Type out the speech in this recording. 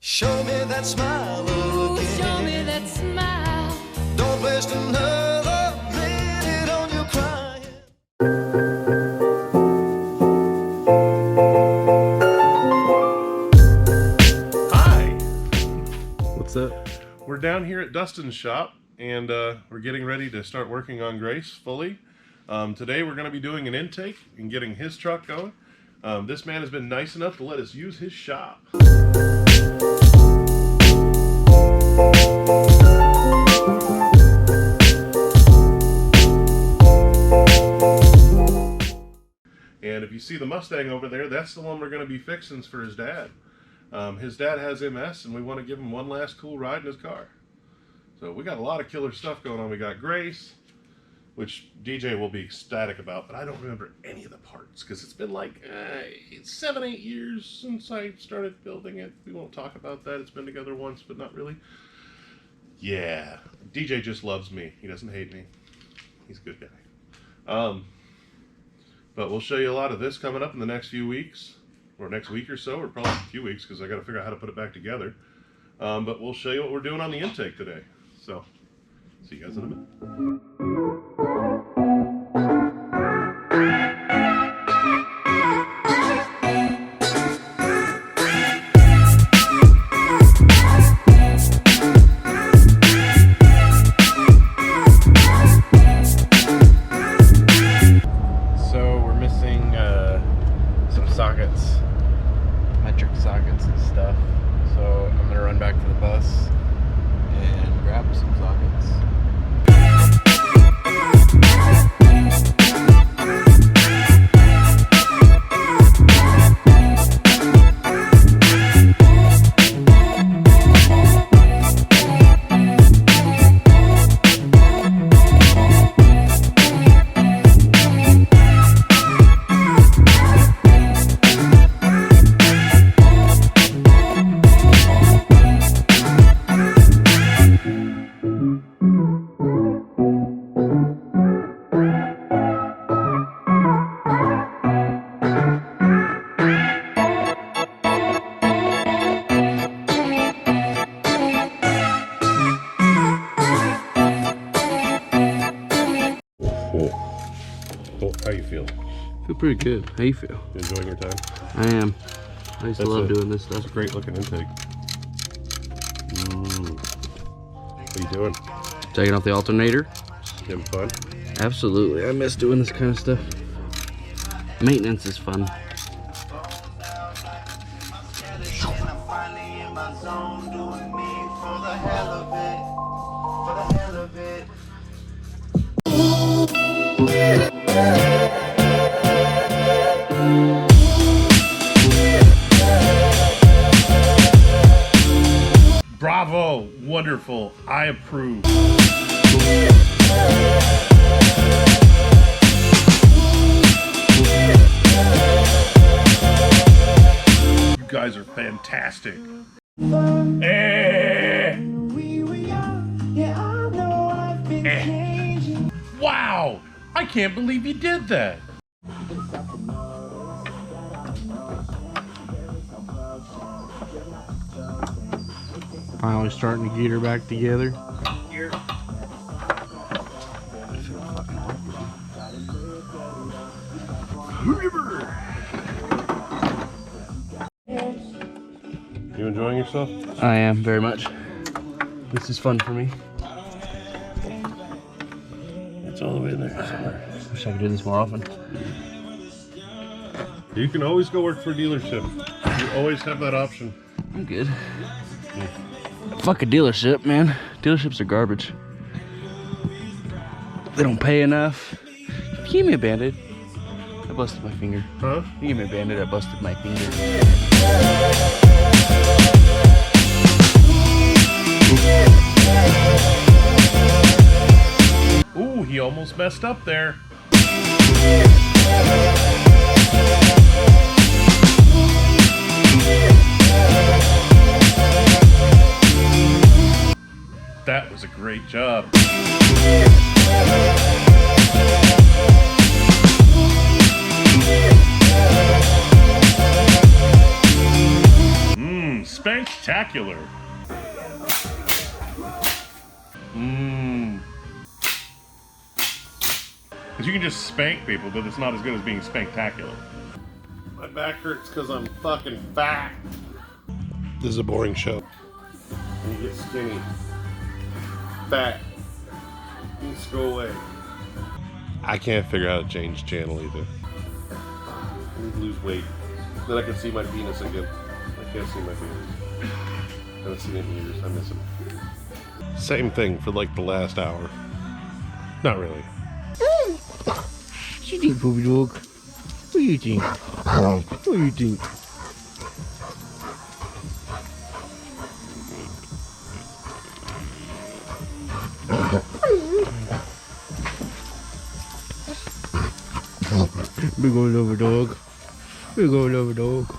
Show me that smile again. Show me that smile. Don't waste another minute on your crying. Hi! What's up? We're down here at Dustin's shop, and we're getting ready to start working on Grace fully. Today we're going to be doing an intake and getting his truck going. This man has been nice enough to let us use his shop. And if you see the Mustang over there, that's the one we're going to be fixing for his dad. His dad has MS, and we want to give him one last cool ride in his car. So we got a lot of killer stuff going on. We got Grace, which DJ will be ecstatic about, but I don't remember any of the parts because it's been like 7-8 years since I started building it. We won't talk about that. It's been together once, but not really. Yeah, DJ just loves me. He doesn't hate me. He's a good guy. But we'll show you a lot of this coming up in the next few weeks, or next week or so, or probably a few weeks because I got to figure out how to put it back together. But we'll show you what we're doing on the intake today. So, see you guys in a minute. Sockets, metric sockets and stuff. So I'm gonna run back to the bus and grab some sockets. How you feel? Feel pretty good. How you feel? You enjoying your time? I am. I used to love doing this stuff. That's a great looking intake. What are you doing? Taking off the alternator. Having fun? Absolutely. I miss doing this kind of stuff. Maintenance is fun. Bravo! Wonderful! I approve. You guys are fantastic. Wow! I can't believe you did that. Finally starting to get her back together. You enjoying yourself? I am, very much. This is fun for me. It's all the way in there somewhere. Wish I could do this more often. You can always go work for a dealership. You always have that option. I'm good. Fuck a dealership, man. Dealerships are garbage. They don't pay enough. If you give me a Band-Aid, I busted my finger. Huh? You give me a Band-Aid, I busted my finger. Ooh, he almost messed up there. That was a great job. Spank. Spectacular. Because you can just spank people, but it's not as good as being spectacular. My back hurts because I'm fucking fat. This is a boring show. And you get skinny. Fat. Needs to go away. I can't figure out how to change channel either. I need to lose weight. Then I can see my penis again. I can't see my penis. I haven't seen it in years. I miss him. Same thing for like the last hour. Not really. What you think, puppy dog? What do you think? What do you think? Big old lover dog. Big old lover dog.